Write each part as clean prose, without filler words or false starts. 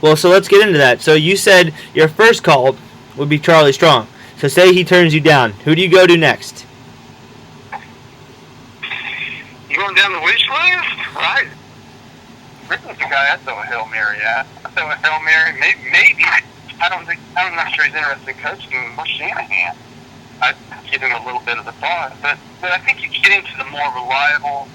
Well, so let's get into that. So you said your first call would be Charlie Strong. So say he turns you down. Who do you go to next? You going down the wish list? Right. This is the guy I throw a Hail Mary at. I throw a Hail Mary, maybe. I'm not sure he's interested in coaching Muschamp. I'd give him a little bit of the thought, but I think you get into the more reliable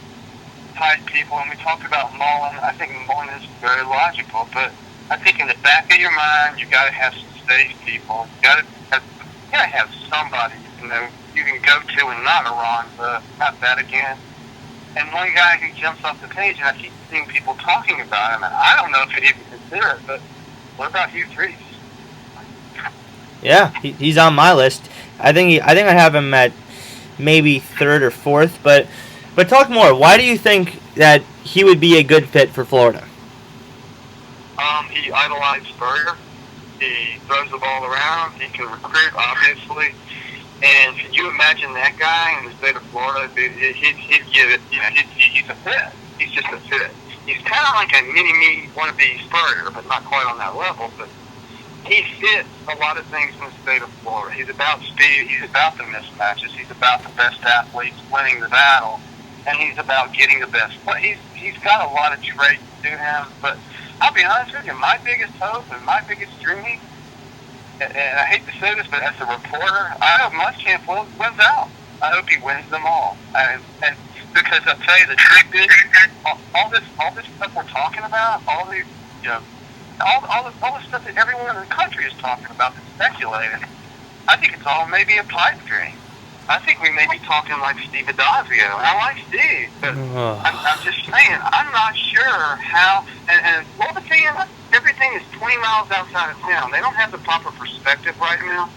type people, and we talked about Mullen. I think Mullen is very logical, but I think in the back of your mind, you got to have some safe people. You got to have somebody you can go to and not a Ron, not that again. And one guy who jumps off the page, and I keep seeing people talking about him, and I don't know if he'd even consider it, but what about Hugh Freeze? Yeah, he's on my list. I think I have him at maybe third or fourth, but talk more. Why do you think that he would be a good fit for Florida? He idolizes Spurrier. He throws the ball around. He can recruit, obviously. And can you imagine that guy in the state of Florida? He'd give it. He's a fit. He's just a fit. He's kind of like a mini-me wannabe Spurrier, but not quite on that level. But he fits a lot of things in the state of Florida. He's about speed. He's about the mismatches. He's about the best athletes winning the battle. And he's about getting the best. He's got a lot of traits to him. But I'll be honest with you, my biggest hope and my biggest dream, and I hate to say this, but as a reporter, I hope Muschamp wins out. I hope he wins them all. And because I'll tell you, the truth is, all this stuff we're talking about, all the stuff that everyone in the country is talking about, that's speculating, I think it's all maybe a pipe dream. I think we may be talking like Steve Adazio. I like Steve, but I'm just saying, I'm not sure how. And well, the thing is, everything is 20 miles outside of town. They don't have the proper perspective right now.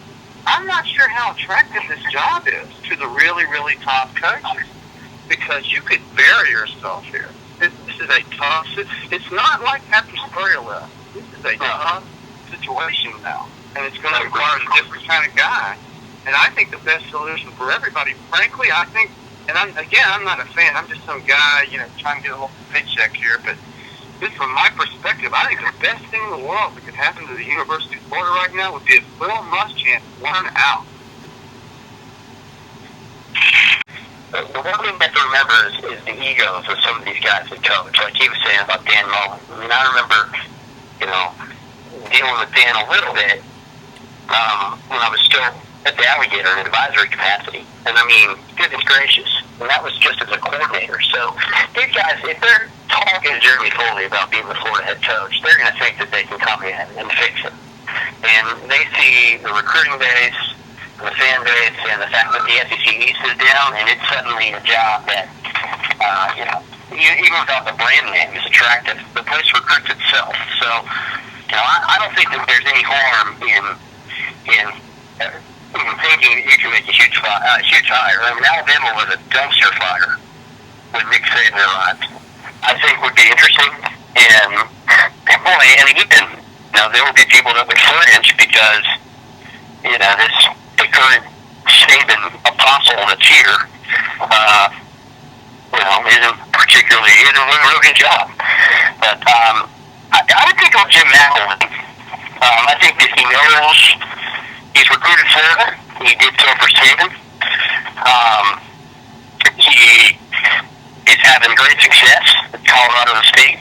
I'm not sure how attractive this job is to the really, really top coaches, because you could bury yourself here. This is a tough. It's not like after Spurrier left. This is a tough situation now, and it's going to require a different kind of guy. And I think the best solution for everybody, frankly, I think, and I'm not a fan. I'm just some guy, trying to get a little paycheck here. But just from my perspective, I think the best thing in the world that could happen to the University of Florida right now would be if Will Muschamp won out. The one thing that to remember is the egos of some of these guys that coach. Like he was saying about Dan Mullen. I mean, I remember, dealing with Dan a little bit when I was still at the Alligator in advisory capacity. And I mean, goodness gracious. And that was just as a coordinator. So these guys, if they're talking to Jeremy Foley about being the Florida head coach, they're going to think that they can come in and fix it. And they see the recruiting base, the fan base, and the fact that the SEC East is down, and it's suddenly a job that, even without the brand name, is attractive. The place recruits itself. So, I don't think that there's any harm in thinking that you can make a huge hire. I mean, Alabama was a dumpster fire when Nick Saban arrived. I think would be interesting, and again, there will be people that would flinch because, the current Saban apostle that's here, isn't doing a real good job. But I would think of Jim McElwain. I think that he knows he's recruited Florida. He did so for Saban. He is having great success at Colorado State.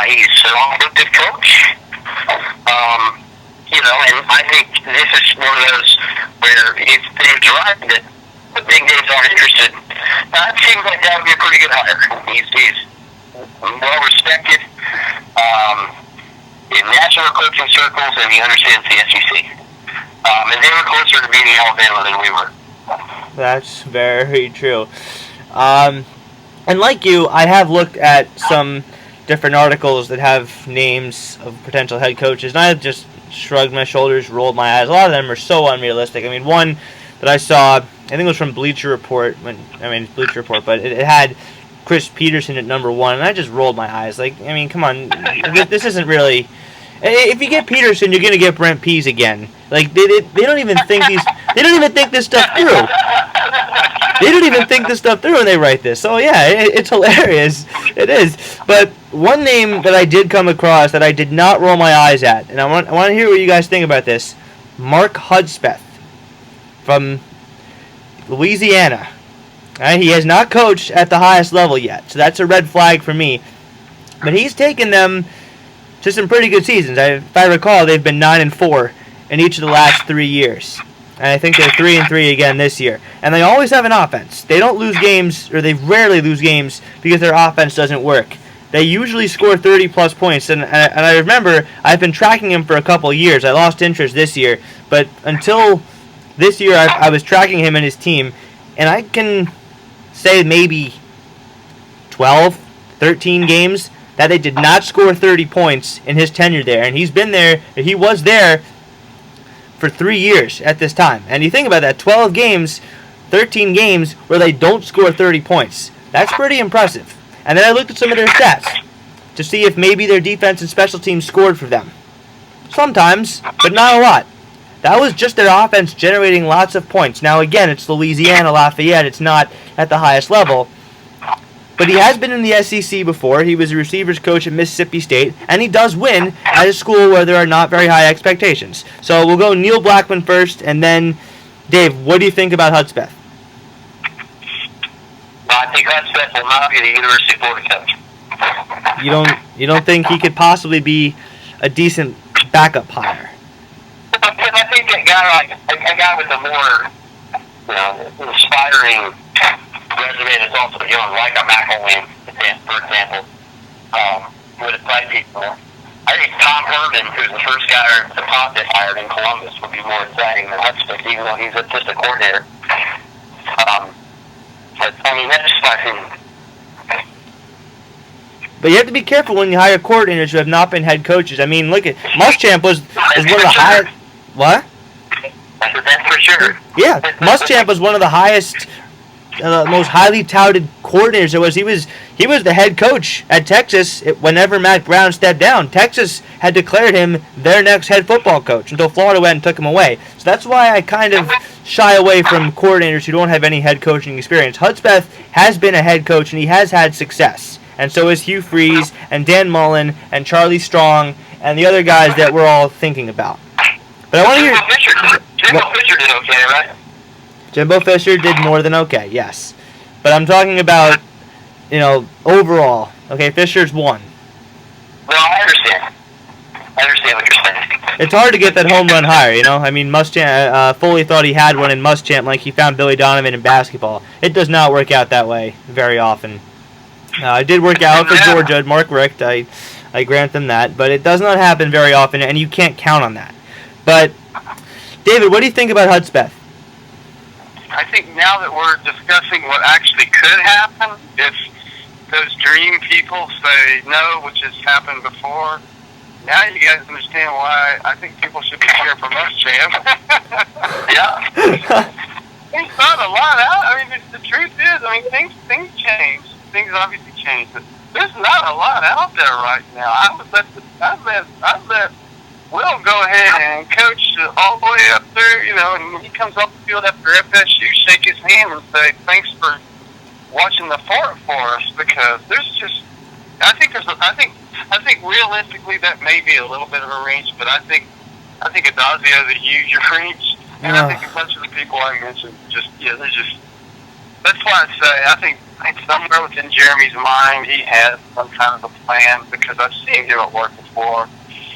He's an all-good coach. And I think this is one of those where if things are right, that the big names aren't interested. It seems like that would be a pretty good hire. He's well respected in national coaching circles, and he understands the SEC. And they were closer to beating Alabama than we were. That's very true. And like you, I have looked at some different articles that have names of potential head coaches, and I have just shrugged my shoulders, rolled my eyes. A lot of them are so unrealistic. I mean, one that I saw, I think it was from Bleacher Report, but it had Chris Peterson at number 1, and I just rolled my eyes. Like, I mean, come on, this isn't really. If you get Peterson, you're gonna get Brent Pease again. Like they don't even think they don't even think this stuff through. They don't even think this stuff through when they write this. So yeah, it's hilarious. It is. But one name that I did come across that I did not roll my eyes at, and I want to hear what you guys think about this. Mark Hudspeth from Louisiana. He has not coached at the highest level yet, so that's a red flag for me. But he's taken them to some pretty good seasons. If I recall, they've been 9-4 in each of the last 3 years. And I think they're 3-3 again this year. And they always have an offense. They don't lose games, or they rarely lose games, because their offense doesn't work. They usually score 30-plus points. And I remember, I've been tracking him for a couple of years. I lost interest this year. But until this year, I was tracking him and his team. And I can say maybe 12, 13 games that they did not score 30 points in his tenure there. And he was there for 3 years at this time. And you think about that, 12 games, 13 games where they don't score 30 points. That's pretty impressive. And then I looked at some of their stats to see if maybe their defense and special teams scored for them. Sometimes, but not a lot. That was just their offense generating lots of points. Now again, it's Louisiana Lafayette. It's not at the highest level. But he has been in the SEC before. He was a receivers coach at Mississippi State, and he does win at a school where there are not very high expectations. So we'll go Neil Blackman first, and then Dave, what do you think about Hudspeth? I think Hudspeth will not be the University of Florida coach. You don't think he could possibly be a decent backup hire? Because I think a guy with a more inspiring resume that's also young, like a McElwain, for example, would excite people. I think Tom Herman, who's the first guy the Pontiff hired in Columbus, would be more exciting than Hudspeth, even though he's just a coordinator. But I mean, that's just my opinion. But you have to be careful when you hire coordinators who have not been head coaches. I mean, look at Muschamp is one of the highest. What? That's for sure. Yeah, Muschamp was one of the highest. Most highly touted coordinators there was. He was the head coach at Texas whenever Matt Brown stepped down. Texas had declared him their next head football coach until Florida went and took him away. So that's why I kind of shy away from coordinators who don't have any head coaching experience. Hudspeth has been a head coach and he has had success. And so is Hugh Freeze and Dan Mullen and Charlie Strong and the other guys that we're all thinking about. But I want to hear... Jimbo Fisher did okay, right? Jimbo Fisher did more than okay, yes. But I'm talking about, overall. Okay, Fisher's one. Well, I understand. I understand what you're saying. It's hard to get that home run higher, I mean, Muschamp, Foley thought he had one in Muschamp like he found Billy Donovan in basketball. It does not work out that way very often. It did work out for Georgia, Mark Richt, I grant them that. But it does not happen very often, and you can't count on that. But, David, what do you think about Hudspeth? I think now that we're discussing what actually could happen, if those dream people say no, which has happened before, now you guys understand why I think people should be careful of Muschamp. Yeah. There's not a lot out. I mean, the truth is, things change. Things obviously change, but there's not a lot out there right now. I would let Will go ahead and coach all the way up there, and when he comes off the field after FSU, shake his hand and say, thanks for watching the fort for us, because there's just, I think realistically that may be a little bit of a reach, but I think Adazio is a huge reach, and I think a bunch of the people I mentioned that's why I think somewhere within Jeremy's mind he has some kind of a plan, because I've seen him at work before.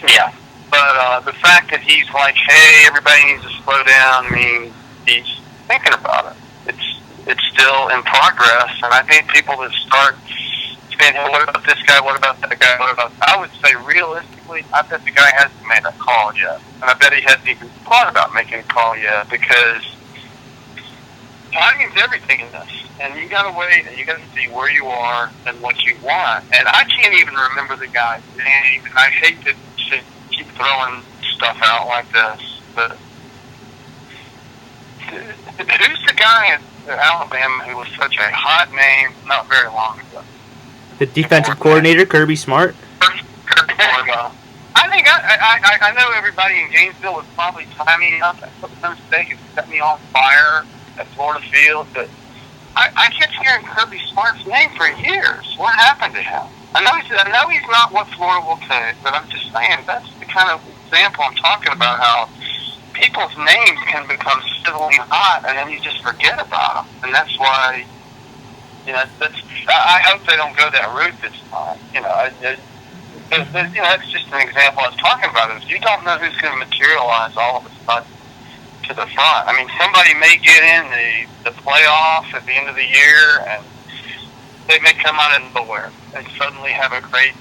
Yeah. But the fact that he's like, hey, everybody needs to slow down, means he's thinking about it. It's still in progress, and I think people that start saying, hey, what about this guy, what about that guy, I would say realistically, I bet the guy hasn't made a call yet. And I bet he hasn't even thought about making a call yet, because timing's everything in this. And you gotta wait, and you gotta see where you are and what you want. And I can't even remember the guy's name, and I hate to keep throwing stuff out like this, but who's the guy in Alabama who was such a hot name not very long ago? The defensive coordinator, Kirby Smart? Kirby Smart. I think I know everybody in Gainesville was probably timing up. That was a mistake. It set me on fire at Florida Field, but I kept hearing Kirby Smart's name for years. What happened to him? I know he's not what Florida will take, but I'm just saying that's the kind of example I'm talking about. How people's names can become sizzling hot, and then you just forget about them, and that's why. I hope they don't go that route this time. That's just an example I was talking about. Is you don't know who's going to materialize all of a sudden to the front. I mean, somebody may get in the playoff at the end of the year, and they may come out of nowhere and suddenly have a great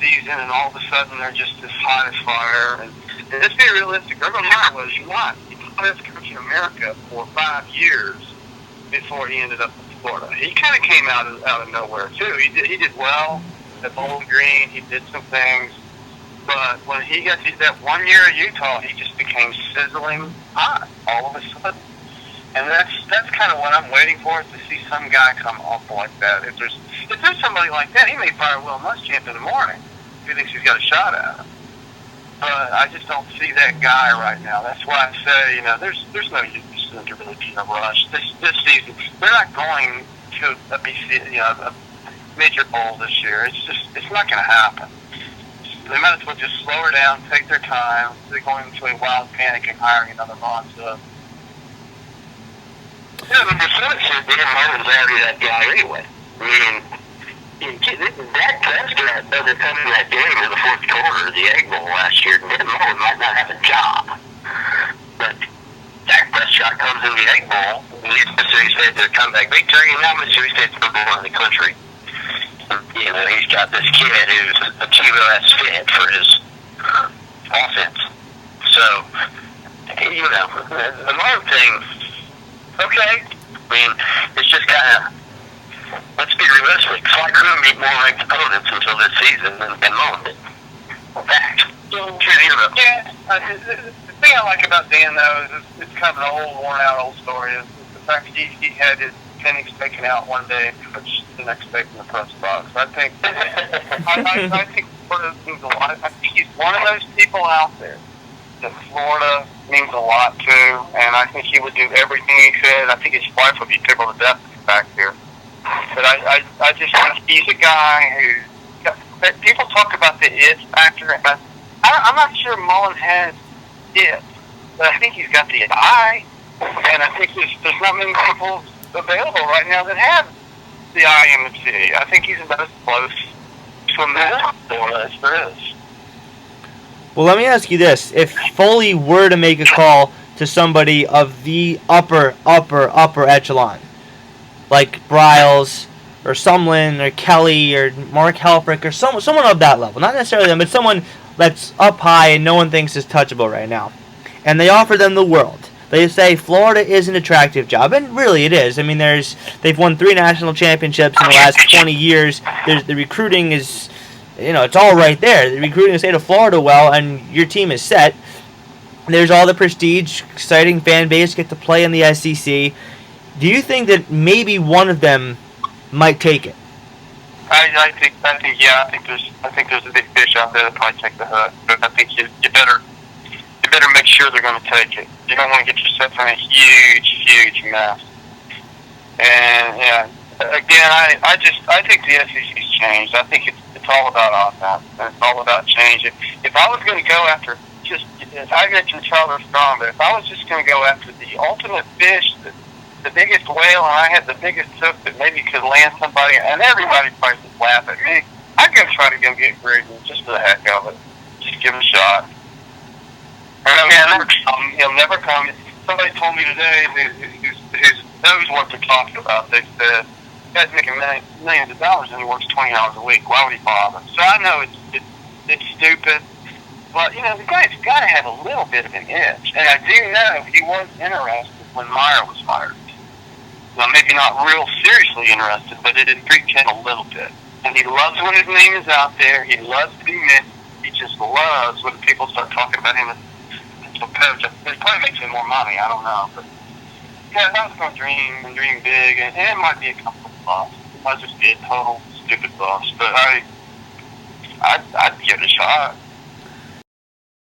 season, and all of a sudden they're just as hot as fire. And let's be realistic. Urban Meyer was not the hottest coach in America for 5 years before he ended up in Florida. He kind of came out of nowhere too. He did well at Bowling Green. He did some things, but when he got to that 1 year at Utah, he just became sizzling hot all of a sudden. And that's kind of what I'm waiting for, is to see some guy come up like that. If there's somebody like that, he may fire Will Muschamp in the morning if he thinks he's got a shot at him. But I just don't see that guy right now. That's why I say, there's no use to really be in a rush. This season, they're not going to a major bowl this year. It's not going to happen. They might as well just slow her down, take their time. They're going into a wild panic and hiring another monster. Yeah, but the Senate said Dan Mullen's already that guy anyway. I mean, Dak Prescott doesn't come in that game in the fourth quarter of the Egg Bowl last year. Dan Mullen might not have a job. But Dak Prescott comes in the Egg Bowl, and leads Mississippi State to a comeback victory, and now Mississippi State's number one in the country. He's got this kid who's a QOS fit for his offense. So, the Mullen thing, okay. I mean, it's just kind of, let's be realistic. Fly Crew meet more ranked opponents until this season than Mullen did. Fact. Yeah. The thing I like about Dan, though, is it's kind of an worn-out story. Is the fact that he had his pennies taken out one day, which the next day in the press box. I think Florida means a lot. I think he's one of those people out there that Florida means a lot to, and I think he would do everything he could. I think his wife would be tickled to death back here. But I just think he's a guy who, people talk about the it factor, and I'm not sure Mullen has it, but I think he's got the eye, and I think there's not many people available right now that have the eye in the city. I think he's about as close to a man as there is. Well, let me ask you this. If Foley were to make a call to somebody of the upper echelon, like Bryles or Sumlin or Kelly or Mark Helfrich or someone of that level, not necessarily them, but someone that's up high and no one thinks is touchable right now, and they offer them the world. They say Florida is an attractive job, and really it is. I mean, they've won 3 national championships in the last 20 years. The recruiting is, it's all right there. The recruiting the state of Florida well, and your team is set. There's all the prestige, exciting fan base, get to play in the SEC. Do you think that maybe one of them might take it? I think there's a big fish out there that probably take the hook. But I think you better make sure they're going to take it. You don't want to get yourself in a huge mess. And again, I think the SEC's changed. I think it's all about offense. And it's all about change. If I was going to go after I mentioned Charlie Strong, but if I was just going to go after the ultimate fish, the biggest whale, and I had the biggest hook that maybe could land somebody, and everybody probably would laugh at me, I'd go try to go get Gruden just for the heck of it. Just give him a shot. He'll never come. Somebody told me today who knows what they're talking about. They said, the guy's making millions of dollars and he works 20 hours a week. Why would he bother? So I know it's stupid, but the guy's got to have a little bit of an itch. And I do know he was interested when Meyer was hired. Well, maybe not real seriously interested, but it intrigued him a little bit. And he loves when his name is out there. He loves to be mentioned. He just loves when people start talking about him as a coach. It probably makes him more money. I don't know. But yeah, I was going to dream big, and it might be a couple of bucks. It might just be a total stupid bust. But I'd give it a shot.